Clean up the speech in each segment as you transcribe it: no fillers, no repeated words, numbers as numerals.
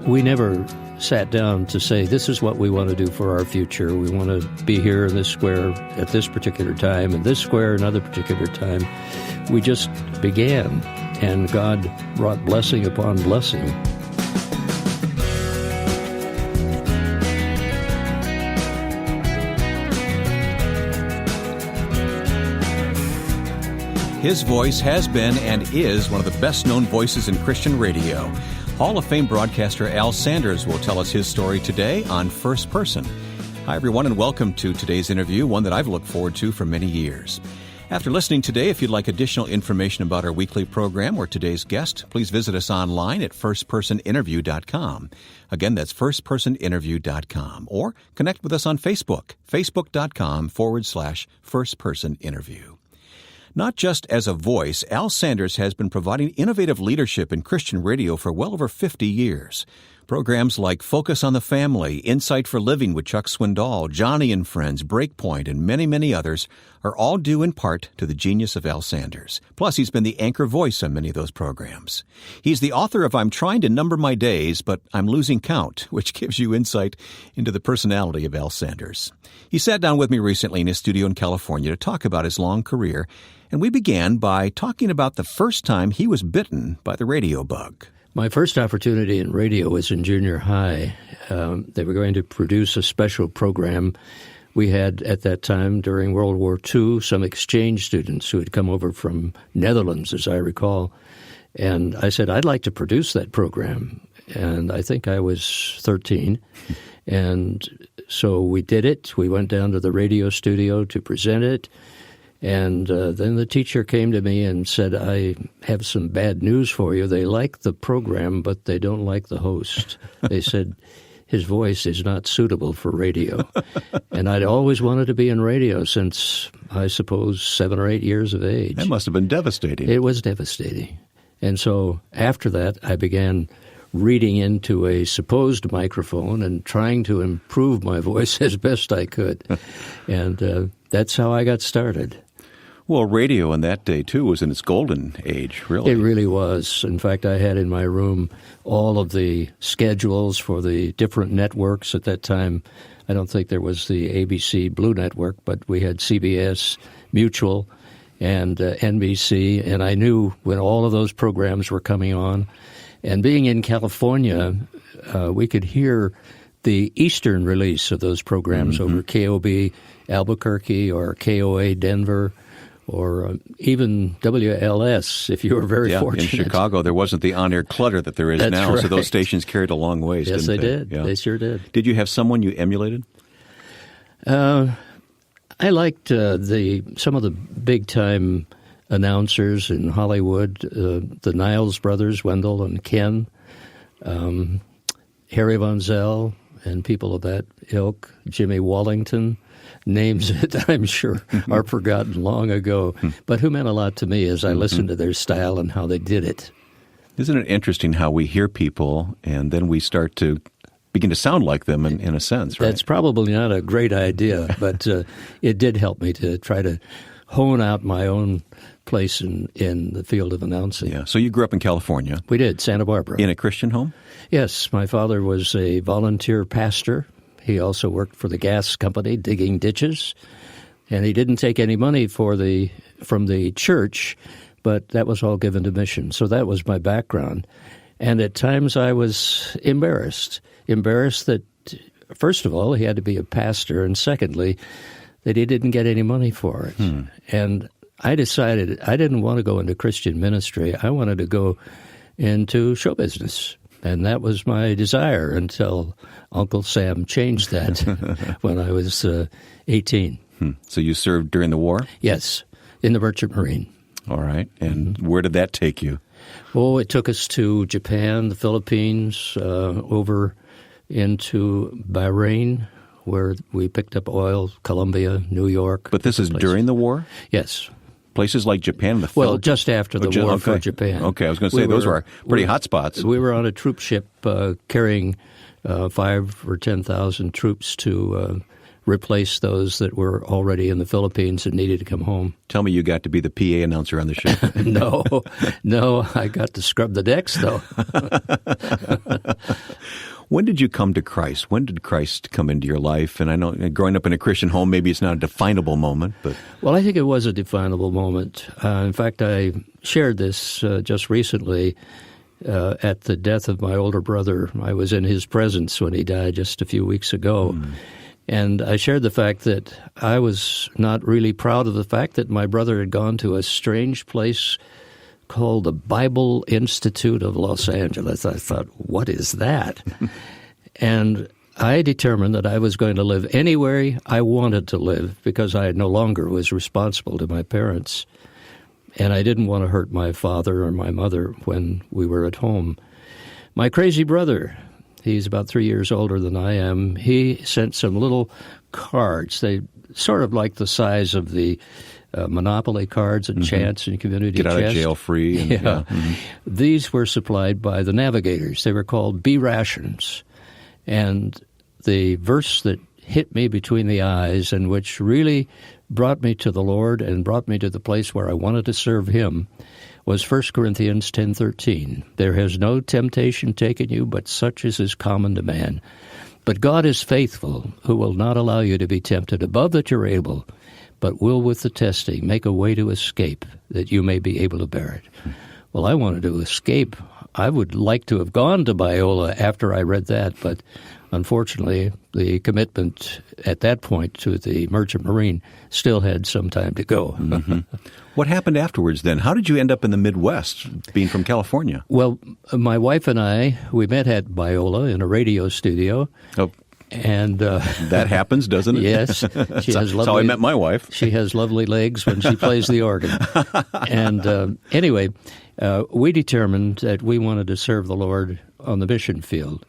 we never sat down to say, this is what we want to do for our future. We want to be here in this square at this particular time, and this square another particular time. We just began, and God brought blessing upon blessing. His voice has been and is one of the best-known voices in Christian radio. Hall of Fame broadcaster Al Sanders will tell us his story today on First Person. Hi, everyone, and welcome to today's interview, one that I've looked forward to for many years. After listening today, if you'd like additional information about our weekly program or today's guest, please visit us online at firstpersoninterview.com. Again, that's firstpersoninterview.com. Or connect with us on Facebook, facebook.com/firstpersoninterview. Not just as a voice, Al Sanders has been providing innovative leadership in Christian radio for well over 50 years. Programs like Focus on the Family, Insight for Living with Chuck Swindoll, Johnny and Friends, Breakpoint, and many, many others are all due in part to the genius of Al Sanders. Plus, he's been the anchor voice on many of those programs. He's the author of I'm Trying to Number My Days, but I'm Losing Count, which gives you insight into the personality of Al Sanders. He sat down with me recently in his studio in California to talk about his long career, and we began by talking about the first time he was bitten by the radio bug. My first opportunity in radio was in junior high. They were going to produce a special program. We had, at that time, during World War II, some exchange students who had come over from Netherlands, as I recall. And I said, I'd like to produce that program. And I think I was 13. And so we did it. We went down to the radio studio to present it. And then the teacher came to me and said, I have some bad news for you. They like the program, but they don't like the host. They said his voice is not suitable for radio. And I'd always wanted to be in radio since, I suppose, 7 or 8 years of age. That must have been devastating. It was devastating. And so after that, I began reading into a supposed microphone and trying to improve my voice as best I could. And that's how I got started. Well, radio in that day, too, was in its golden age, really. It really was. In fact, I had in my room all of the schedules for the different networks at that time. I don't think there was the ABC Blue Network, but we had CBS, Mutual, and NBC, and I knew when all of those programs were coming on. And being in California, we could hear the eastern release of those programs over KOB Albuquerque or KOA Denver, or even WLS, if you were very fortunate. In Chicago, there wasn't the on-air clutter that there is That's now, right. so those stations carried a long ways, yes, didn't they? Did. Yeah. They sure did. Did you have someone you emulated? I liked some of the big-time announcers in Hollywood, the Niles brothers, Wendell and Ken, Harry Von Zell, and people of that ilk, Jimmy Wallington. Names that I'm sure are forgotten long ago, but who meant a lot to me as I listened to their style and how they did it. Isn't it interesting how we hear people and then we start to begin to sound like them in a sense, right? That's probably not a great idea, but it did help me to try to hone out my own place in the field of announcing. Yeah. So you grew up in California. We did, Santa Barbara. In a Christian home? Yes. My father was a volunteer pastor. He also worked for the gas company, digging ditches, and he didn't take any money from the church, but that was all given to mission. So that was my background. And at times I was embarrassed that, first of all, he had to be a pastor, and secondly, that he didn't get any money for it. And I decided I didn't want to go into Christian ministry. I wanted to go into show business. And that was my desire until Uncle Sam changed that when I was 18. So you served during the war? Yes, in the Merchant Marine. All right. And where did that take you? Oh, it took us to Japan, the Philippines, over into Bahrain, where we picked up oil, Colombia, New York. But this is during the war? Yes. Places like Japan, the Philippines? Well, just after the war for Japan. Okay, I was going to say those were pretty hot spots. We were on a troop ship carrying 5,000 or 10,000 troops to replace those that were already in the Philippines and needed to come home. Tell me you got to be the PA announcer on the ship. No, I got to scrub the decks, though. When did you come to Christ? When did Christ come into your life? And I know growing up in a Christian home, maybe it's not a definable moment, but... Well, I think it was a definable moment. In fact, I shared this just recently at the death of my older brother. I was in his presence when he died just a few weeks ago. And I shared the fact that I was not really proud of the fact that my brother had gone to a strange place called the Bible Institute of Los Angeles. I thought, what is that? And I determined that I was going to live anywhere I wanted to live because I no longer was responsible to my parents. And I didn't want to hurt my father or my mother when we were at home. My crazy brother, he's about 3 years older than I am, he sent some little cards. They sort of like the size of the Monopoly cards and chance and community Get out chest. of jail free. And, yeah. These were supplied by the navigators. They were called B rations. And the verse that hit me between the eyes and which really brought me to the Lord and brought me to the place where I wanted to serve Him was 1 Corinthians 10:13. There has no temptation taken you, but such as is common to man. But God is faithful, who will not allow you to be tempted above that you're able, but will with the testing make a way to escape, that you may be able to bear it. Well, I wanted to escape. I would like to have gone to Biola after I read that, but unfortunately, the commitment at that point to the Merchant Marine still had some time to go. What happened afterwards then? How did you end up in the Midwest, being from California? Well, my wife and I, we met at Biola in a radio studio. Oh. And that happens, doesn't it? Yes. That's how I met my wife. She has lovely legs when she plays the organ. And anyway, we determined that we wanted to serve the Lord on the mission field.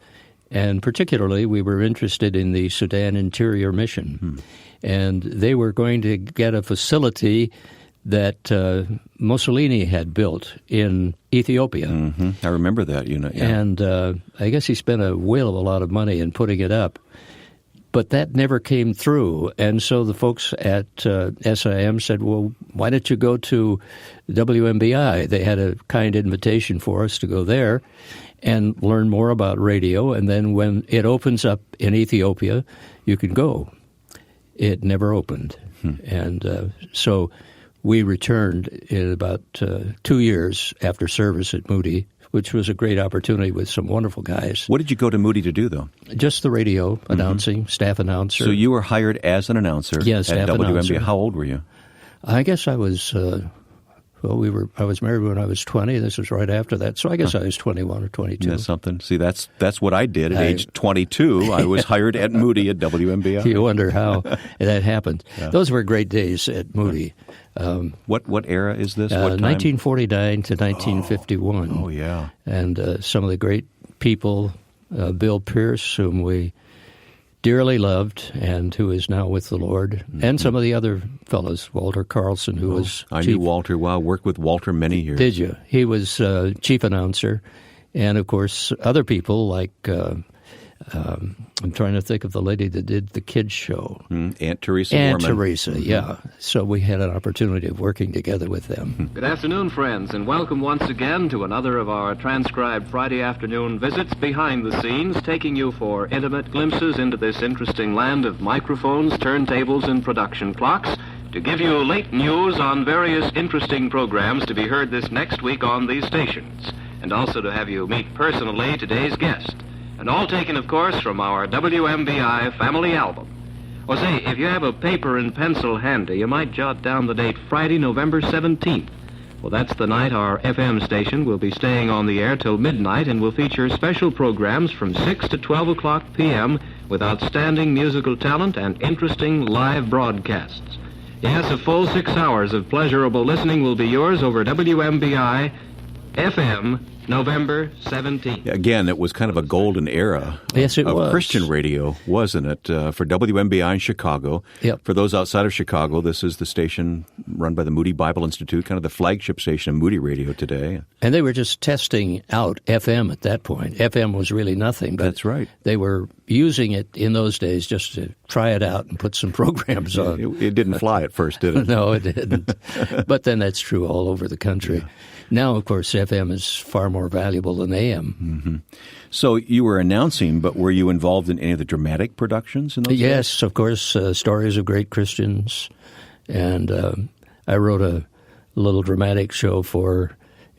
And particularly, we were interested in the Sudan Interior Mission. And they were going to get a facility that Mussolini had built in Ethiopia. I remember that unit. Yeah. And I guess he spent a whale of a lot of money in putting it up. But that never came through. And so the folks at SIM said, well, why don't you go to WMBI? They had a kind invitation for us to go there and learn more about radio. And then when it opens up in Ethiopia, you can go. It never opened. And so we returned in about 2 years after service at Moody, which was a great opportunity with some wonderful guys. What did you go to Moody to do, though? Just the radio announcing, staff announcer. So you were hired as an announcer at WMBI. Announcer. How old were you? I guess I was, I was married when I was 20. This was right after that. So I guess I was 21 or 22. That's something. See, that's what I did at age 22. I was hired at Moody at WMBI. You wonder how that happened. Yeah. Those were great days at Moody. What era is this? What time? 1949 to 1951. Oh yeah. And some of the great people, Bill Pierce, whom we dearly loved and who is now with the Lord, and some of the other fellows, Walter Carlson, who was I knew Walter well, worked with Walter many years. Did you? He was chief announcer, and of course other people like I'm trying to think of the lady that did the kids show. Aunt Teresa Aunt Mormon. Teresa, yeah. So we had an opportunity of working together with them. Good afternoon, friends, and welcome once again to another of our transcribed Friday afternoon visits behind the scenes, taking you for intimate glimpses into this interesting land of microphones, turntables, and production clocks, to give you late news on various interesting programs to be heard this next week on these stations, and also to have you meet personally today's guest. And all taken, of course, from our WMBI family album. Well, say, if you have a paper and pencil handy, you might jot down the date Friday, November 17th. Well, that's the night our FM station will be staying on the air till midnight and will feature special programs from 6 to 12 o'clock p.m. with outstanding musical talent and interesting live broadcasts. Yes, a full 6 hours of pleasurable listening will be yours over WMBI FM November 17th. Again, it was kind of a golden era of Christian radio, wasn't it, for WMBI in Chicago. Yep. For those outside of Chicago, this is the station run by the Moody Bible Institute, kind of the flagship station of Moody Radio today. And they were just testing out FM at that point. FM was really nothing. But that's right. They were using it in those days just to try it out and put some programs on. It didn't fly at first, did it? No, it didn't. But then that's true all over the country. Yeah. Now, of course, FM is far more more valuable than AM. Mm-hmm. So you were announcing, but were you involved in any of the dramatic productions in those days? Yes, of course, Stories of Great Christians. And I wrote a little dramatic show for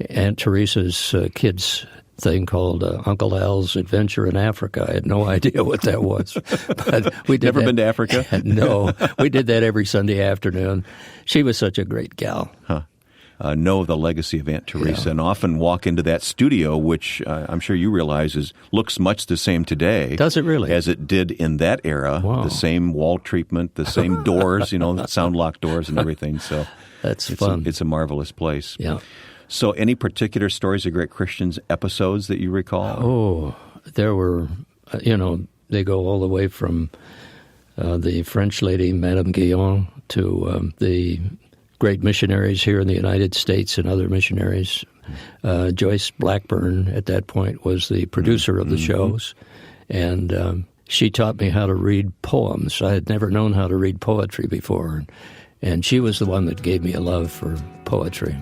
Aunt Teresa's kids' thing called Uncle Al's Adventure in Africa. I had no idea what that was. But we did Never been to Africa? No. We did that every Sunday afternoon. She was such a great gal. Huh. Know the legacy of Aunt Teresa and often walk into that studio, which I'm sure you realize looks much the same today. Does it really? As it did in that era. Wow. The same wall treatment, the same doors, sound lock doors and everything. So that's fun. It's a marvelous place. Yeah. So any particular Stories of Great Christians episodes that you recall? Oh, there were, they go all the way from the French lady, Madame Guillon, to the great missionaries here in the United States and other missionaries. Joyce Blackburn, at that point, was the producer of the shows, and she taught me how to read poems. I had never known how to read poetry before, and she was the one that gave me a love for poetry.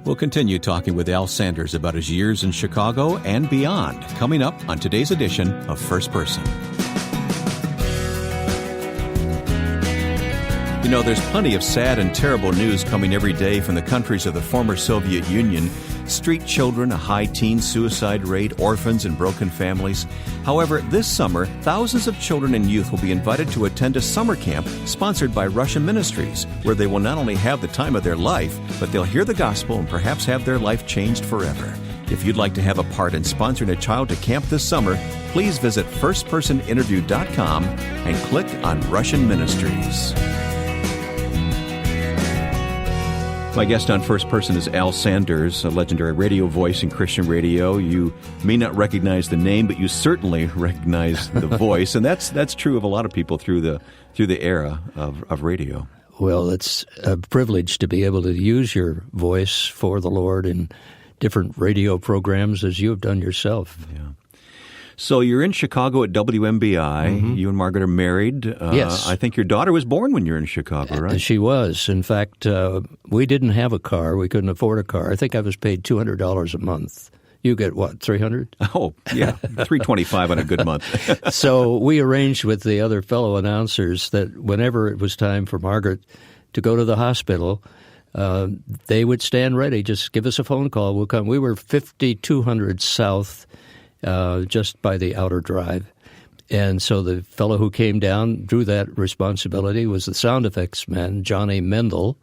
We'll continue talking with Al Sanders about his years in Chicago and beyond, coming up on today's edition of First Person. There's plenty of sad and terrible news coming every day from the countries of the former Soviet Union. Street children, a high teen suicide rate, orphans and broken families. However, this summer, thousands of children and youth will be invited to attend a summer camp sponsored by Russian Ministries, where they will not only have the time of their life, but they'll hear the gospel and perhaps have their life changed forever. If you'd like to have a part in sponsoring a child to camp this summer, please visit firstpersoninterview.com and click on Russian Ministries. My guest on First Person is Al Sanders, a legendary radio voice in Christian radio. You may not recognize the name, but you certainly recognize the voice, and that's true of a lot of people through the era of radio. Well, it's a privilege to be able to use your voice for the Lord in different radio programs, as you have done yourself. Yeah. So you're in Chicago at WMBI. Mm-hmm. You and Margaret are married. Yes. I think your daughter was born when you were in Chicago, right? She was. In fact, we didn't have a car. We couldn't afford a car. I think I was paid $200 a month. You get what, $300? Oh, yeah, $325 on a good month. So we arranged with the other fellow announcers that whenever it was time for Margaret to go to the hospital, they would stand ready. Just give us a phone call. We'll come. We were 5200 South, just by the outer drive. And so the fellow who came down, drew that responsibility, was the sound effects man, Johnny Mendel.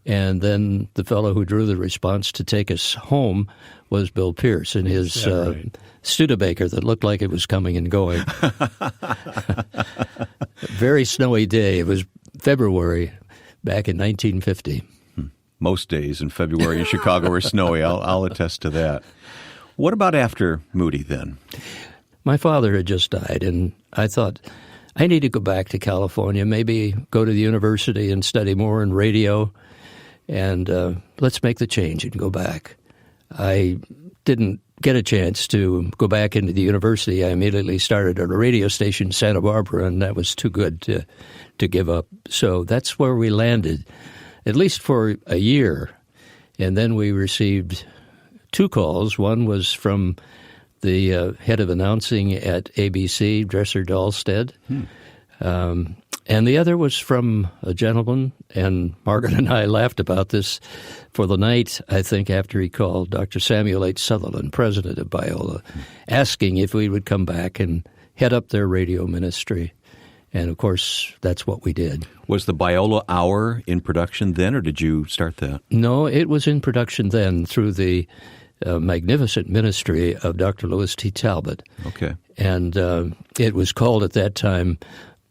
And then the fellow who drew the response to take us home was Bill Pierce in his Studebaker that looked like it was coming and going. Very snowy day. It was February back in 1950. Most days in February in Chicago are snowy. I'll attest to that. What about after Moody then? My father had just died, and I thought, I need to go back to California, maybe go to the university and study more in radio, and let's make the change and go back. I didn't get a chance to go back into the university. I immediately started at a radio station in Santa Barbara, and that was too good to give up. So that's where we landed, at least for a year. And then we received 2 calls. One was from the head of announcing at ABC, Dresser Dahlstedt, and the other was from a gentleman, and Margaret and I laughed about this for the night, I think, after he called, Dr. Samuel H. Sutherland, president of Biola, asking if we would come back and head up their radio ministry. And, of course, that's what we did. Was the Biola Hour in production then, or did you start that? No, it was in production then through the magnificent ministry of Dr. Louis T. Talbot. Okay. And it was called at that time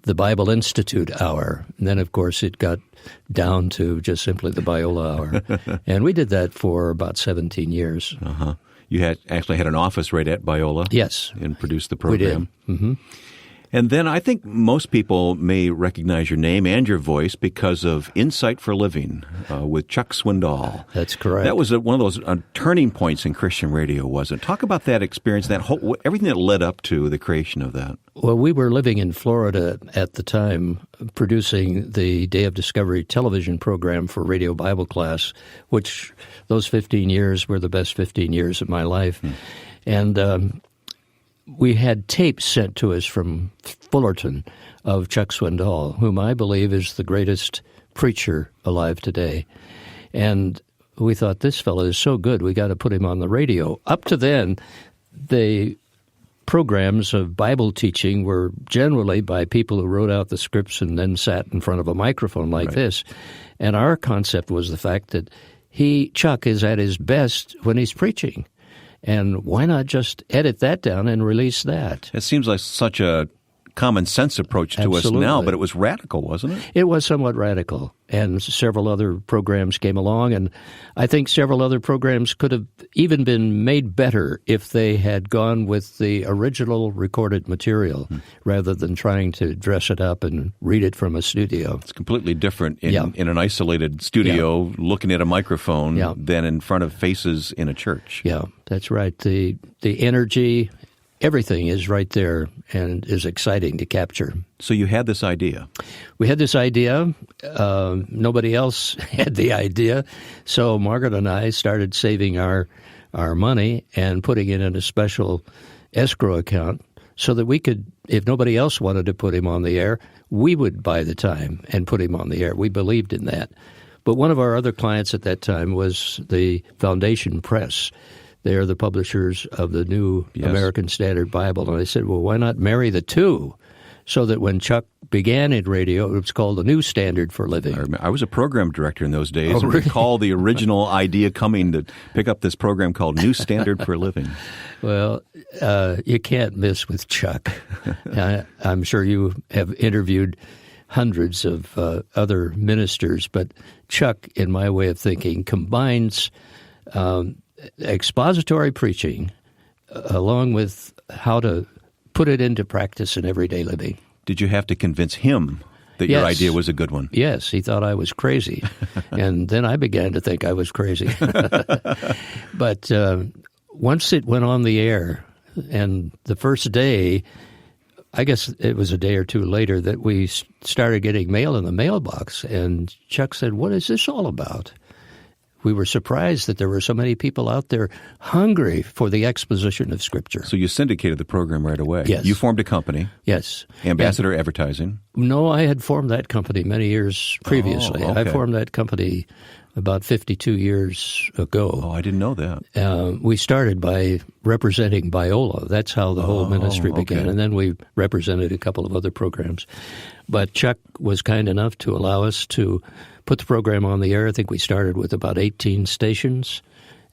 the Bible Institute Hour. And then, of course, it got down to just simply the Biola Hour. And we did that for about 17 years. Uh-huh. You actually had an office right at Biola? Yes. And produced the program? We did. Mm-hmm. And then I think most people may recognize your name and your voice because of Insight for Living with Chuck Swindoll. That's correct. That was one of those turning points in Christian radio, wasn't it? Talk about that experience, everything that led up to the creation of that. Well, we were living in Florida at the time, producing the Day of Discovery television program for Radio Bible Class, which those 15 years were the best 15 years of my life. And we had tapes sent to us from Fullerton of Chuck Swindoll, whom I believe is the greatest preacher alive today. And we thought, this fellow is so good, we got to put him on the radio. Up to then, the programs of Bible teaching were generally by people who wrote out the scripts and then sat in front of a microphone like this. And our concept was the fact that Chuck is at his best when he's preaching. And why not just edit that down and release that? It seems like such a common sense approach to Absolutely. us now, but it was radical, wasn't it? It was somewhat radical, and several other programs came along, and I think several other programs could have even been made better if they had gone with the original recorded material rather than trying to dress it up and read it from a studio. It's completely different in an isolated studio looking at a microphone than in front of faces in a church. Yeah, that's right. The energy, everything is right there and is exciting to capture. So you had this idea. We had this idea. Nobody else had the idea. So Margaret and I started saving our money and putting it in a special escrow account so that we could, if nobody else wanted to put him on the air, we would buy the time and put him on the air. We believed in that. But one of our other clients at that time was the Foundation Press. They are the publishers of the New American Standard Bible. And I said, well, why not marry the two? So that when Chuck began in radio, it was called the New Standard for Living. I was a program director in those days. Oh, really? I recall the original idea coming to pick up this program called New Standard for Living. Well, you can't miss with Chuck. I'm sure you have interviewed hundreds of other ministers, but Chuck, in my way of thinking, combines expository preaching along with how to put it into practice in everyday living. Did you have to convince him that your idea was a good one? Yes, he thought I was crazy. And then I began to think I was crazy. But once it went on the air, and the first day, I guess it was a day or two later, that we started getting mail in the mailbox. And Chuck said, what is this all about? We were surprised that there were so many people out there hungry for the exposition of Scripture. So you syndicated the program right away. Yes. You formed a company. Yes. Ambassador Advertising. No, I had formed that company many years previously. Oh, okay. I formed that company about 52 years ago. Oh, I didn't know that. We started by representing Biola. That's how the whole ministry began. Okay. And then we represented a couple of other programs. But Chuck was kind enough to allow us to put the program on the air. I think we started with about 18 stations,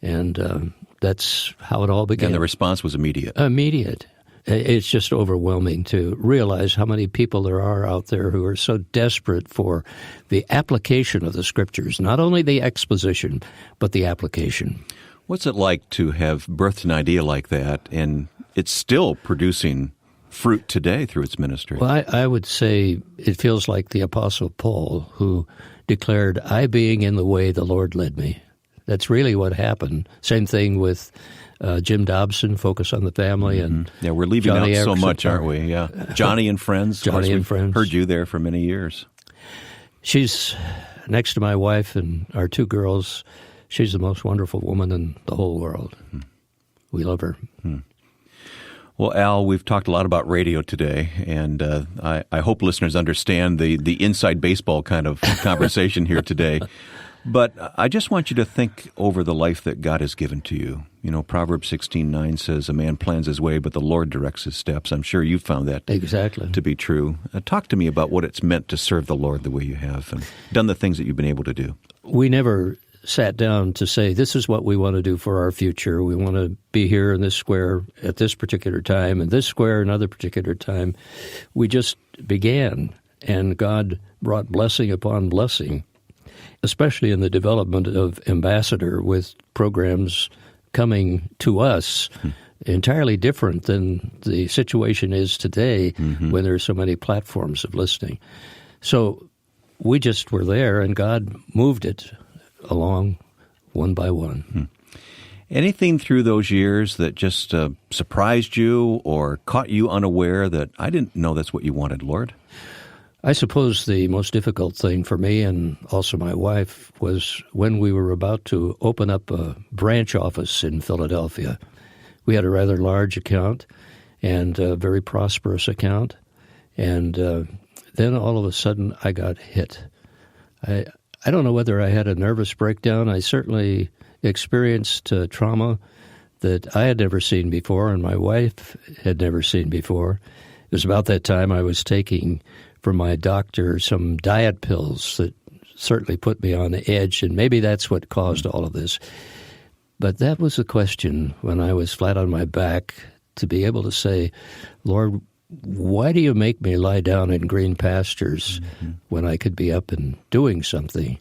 and that's how it all began. And the response was immediate. Immediate. It's just overwhelming to realize how many people there are out there who are so desperate for the application of the Scriptures, not only the exposition, but the application. What's it like to have birthed an idea like that, and it's still producing fruit today through its ministry? Well, I would say it feels like the Apostle Paul, who declared, I being in the way, the Lord led me. That's really what happened. Same thing with Jim Dobson, Focus on the Family. And yeah, we're leaving Johnny out so Erickson. much, aren't we? Yeah, Johnny and Friends. Johnny and Friends. Heard you there for many years. She's next to my wife and our two girls. She's the most wonderful woman in the whole world. We love her. Well, Al, we've talked a lot about radio today, and I hope listeners understand the inside baseball kind of conversation here today. But I just want you to think over the life that God has given to you. You know, Proverbs 16:9 says, a man plans his way, but the Lord directs his steps. I'm sure you found that Exactly. to be true. Talk to me about what it's meant to serve the Lord the way you have and done the things that you've been able to do. We never sat down to say, this is what we want to do for our future. We want to be here in this square at this particular time, and this square another particular time. We just began, and God brought blessing upon blessing, especially in the development of Ambassador, with programs coming to us entirely different than the situation is today when there are so many platforms of listening. So we just were there, and God moved it along one by one. Anything through those years that just surprised you or caught you unaware that I didn't know that's what you wanted, Lord? I suppose the most difficult thing for me and also my wife was when we were about to open up a branch office in Philadelphia. We had a rather large account and a very prosperous account, and then all of a sudden I got hit. I don't know whether I had a nervous breakdown. I certainly experienced trauma that I had never seen before and my wife had never seen before. It was about that time I was taking from my doctor some diet pills that certainly put me on the edge, and maybe that's what caused all of this. But that was the question when I was flat on my back, to be able to say, Lord, why do you make me lie down in green pastures when I could be up and doing something?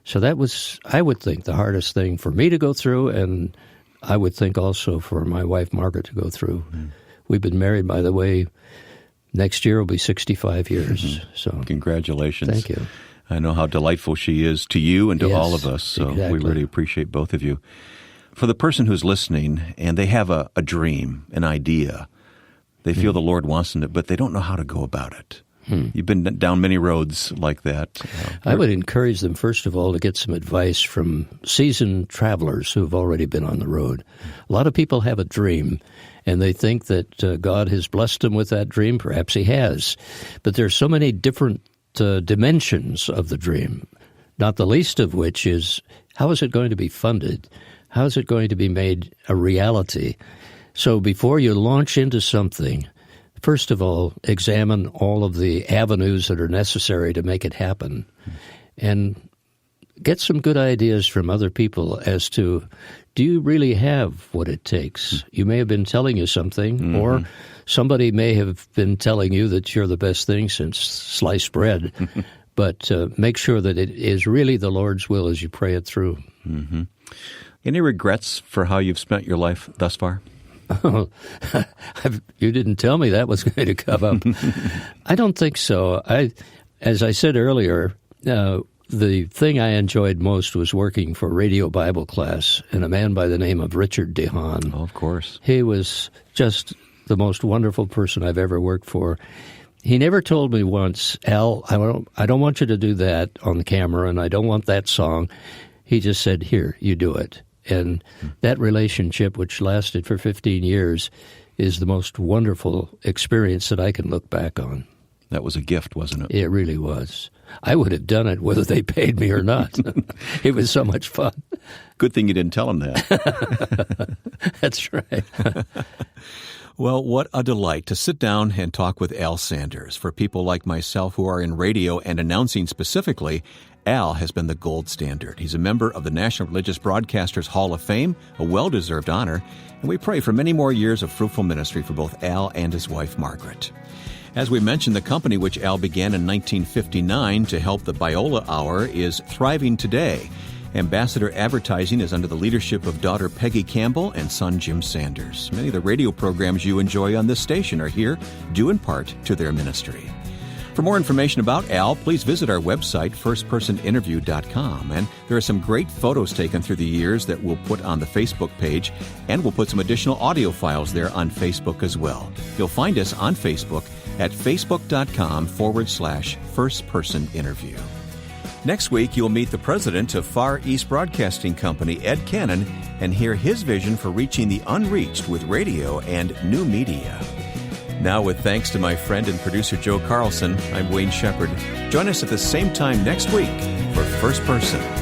So that was, I would think, the hardest thing for me to go through, and I would think also for my wife, Margaret, to go through. We've been married, by the way, next year will be 65 years. So congratulations. Thank you. I know how delightful she is to you and to all of us, so exactly. We really appreciate both of you. For the person who's listening and they have a dream, an idea, they feel the Lord wants them to, but they don't know how to go about it. You've been down many roads like that. I would encourage them, first of all, to get some advice from seasoned travelers who have already been on the road. A lot of people have a dream, and they think that God has blessed them with that dream. Perhaps He has. But there's so many different dimensions of the dream, not the least of which is, how is it going to be funded? How is it going to be made a reality? So before you launch into something, first of all, examine all of the avenues that are necessary to make it happen, and get some good ideas from other people as to, do you really have what it takes? You may have been telling you something, or somebody may have been telling you that you're the best thing since sliced bread, but make sure that it is really the Lord's will as you pray it through. Any regrets for how you've spent your life thus far? Oh, you didn't tell me that was going to come up. I don't think so. As I said earlier, the thing I enjoyed most was working for Radio Bible Class and a man by the name of Richard DeHaan. Oh, of course. He was just the most wonderful person I've ever worked for. He never told me once, Al, I don't want you to do that on the camera, and I don't want that song. He just said, here, you do it. And that relationship, which lasted for 15 years, is the most wonderful experience that I can look back on. That was a gift, wasn't it? It really was. I would have done it whether they paid me or not. It was so much fun. Good thing you didn't tell them that. That's right. Well, what a delight to sit down and talk with Al Sanders. For people like myself who are in radio and announcing specifically, Al has been the gold standard. He's a member of the National Religious Broadcasters Hall of Fame, a well-deserved honor, and we pray for many more years of fruitful ministry for both Al and his wife, Margaret. As we mentioned, the company which Al began in 1959 to help the Biola Hour is thriving today. Ambassador Advertising is under the leadership of daughter Peggy Campbell and son Jim Sanders. Many of the radio programs you enjoy on this station are here, due in part to their ministry. For more information about Al, please visit our website, firstpersoninterview.com. And there are some great photos taken through the years that we'll put on the Facebook page, and we'll put some additional audio files there on Facebook as well. You'll find us on Facebook at facebook.com/firstpersoninterview. Next week, you'll meet the president of Far East Broadcasting Company, Ed Cannon, and hear his vision for reaching the unreached with radio and new media. Now, with thanks to my friend and producer Joe Carlson, I'm Wayne Shepherd. Join us at the same time next week for First Person.